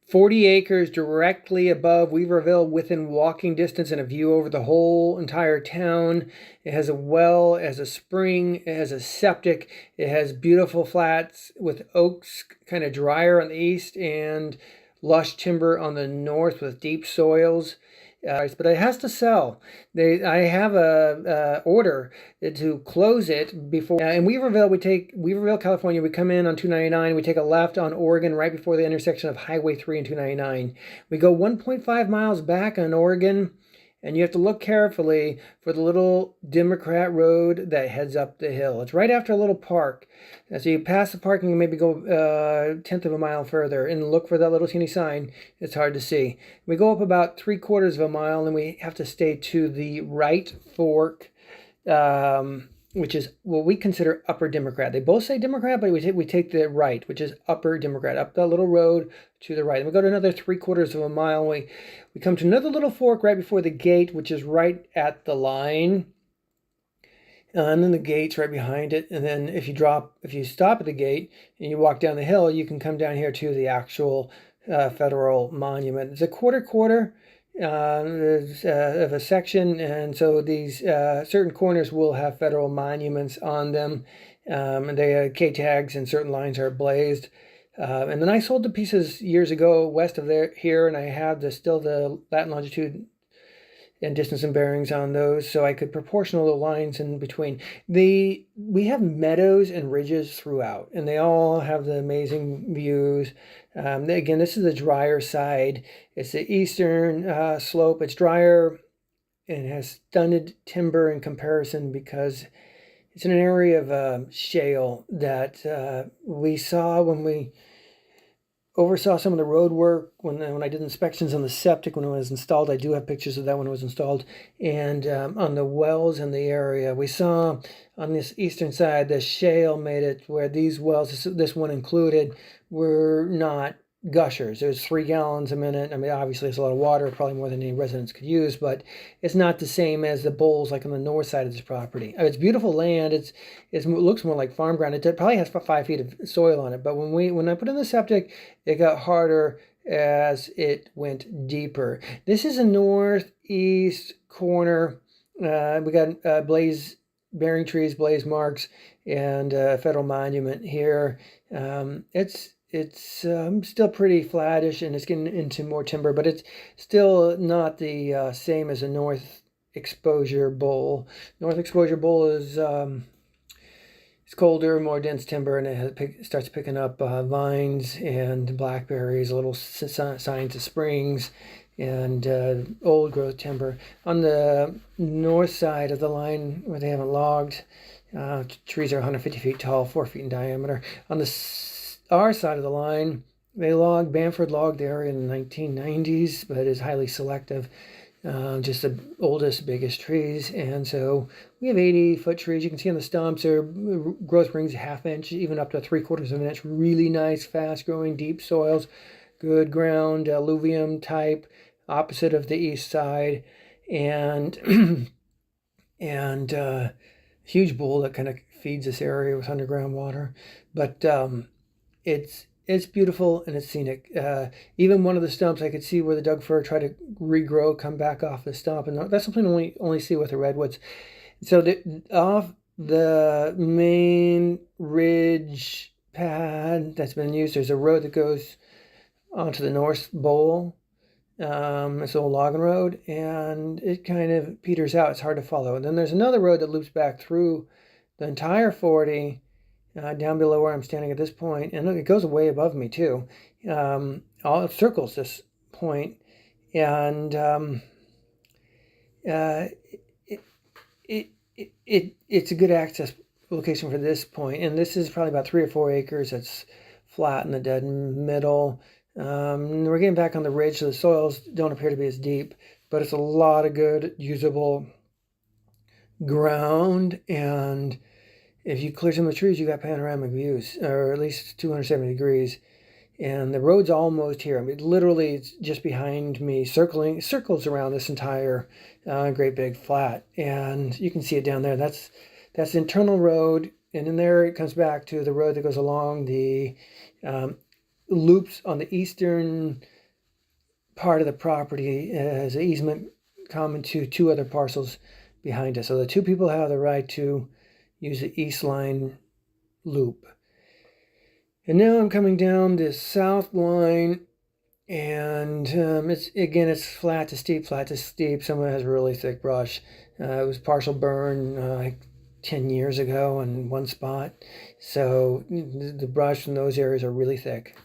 40 acres directly above Weaverville, within walking distance and a view over the whole entire town. It has a well, it has a spring, it has a septic, it has beautiful flats with oaks, kind of drier on the east, and lush timber on the north with deep soils. But it has to sell. I have a order to close it before. In Weaverville, California. We come in on 299. We take a left on Oregon right before the intersection of Highway 3 and 299. We go 1.5 miles back on Oregon, and you have to look carefully for the little Democrat road that heads up the hill. It's right after a little park. So you pass the park and maybe go a tenth of a mile further and look for that little teeny sign. It's hard to see. We go up about 3/4 of a mile and we have to stay to the right fork, which is what we consider Upper Democrat. They both say Democrat, but we take the right, which is Upper Democrat, up that little road to the right. And we go to another 3/4 of a mile. We come to another little fork right before the gate, which is right at the line. And then the gate's right behind it. And then if you stop at the gate and you walk down the hill, you can come down here to the actual federal monument. It's a quarter of a section, and so these certain corners will have federal monuments on them, and they have K tags, and certain lines are blazed. And then I sold the pieces years ago west of here, and I have still the lat and longitude and distance and bearings on those, so I could proportional the lines in between. We have meadows and ridges throughout, and they all have the amazing views. Again, this is the drier side. It's the eastern slope. It's drier and has stunted timber in comparison because it's in an area of shale that we saw when we oversaw some of the road work when I did inspections on the septic when it was installed. I do have pictures of that when it was installed. And on the wells in the area, we saw on this eastern side, the shale made it where these wells, this one included, were not gushers. It was 3 gallons a minute. I mean, obviously it's a lot of water, probably more than any residents could use, but it's not the same as the bowls like on the north side of this property. It's beautiful land. It looks more like farm ground. It probably has 5 feet of soil on it, but when I put in the septic, it got harder as it went deeper. This is a northeast corner. We got blaze bearing trees, blaze marks, and a federal monument here. It's still pretty flattish, and it's getting into more timber, but it's still not the same as a North Exposure Bowl. North Exposure Bowl is it's colder, more dense timber, and it starts picking up vines and blackberries, little signs of springs, and old growth timber. On the north side of the line where they haven't logged, trees are 150 feet tall, 4 feet in diameter. On our side of the line, Bamford logged the area in the 1990s, but is highly selective. Just the oldest, biggest trees. And so we have 80-foot trees. You can see on the stumps, their growth rings a ½ inch, even up to 3/4 of an inch. Really nice, fast-growing, deep soils, good ground, alluvium type, opposite of the east side. And huge bowl that kind of feeds this area with underground water. But it's beautiful and it's scenic. Even one of the stumps, I could see where the Doug fir tried to regrow, come back off the stump, and that's something we only see with the redwoods. So off the main ridge pad that's been used, there's a road that goes onto the north bowl. It's an old logging road, and it kind of peters out. It's hard to follow. And then there's another road that loops back through the entire 40. Down below where I'm standing at this point, and look, it goes way above me too. All it circles this point, and it's a good access location for this point. And this is probably about 3 or 4 acres. It's flat in the dead middle. We're getting back on the ridge, so the soils don't appear to be as deep, but it's a lot of good usable ground. And if you clear some of the trees, you got panoramic views, or at least 270 degrees. And the road's almost here. I mean, literally, it's just behind me, circles around this entire great big flat. And you can see it down there. That's the internal road. And in there, it comes back to the road that goes along the loops on the eastern part of the property has an easement common to 2 other parcels behind us. So the 2 people have the right to use the east line loop. And now I'm coming down this south line, and it's flat to steep, flat to steep. Some of it has really thick brush. It was partial burn like 10 years ago in one spot. So the brush from those areas are really thick.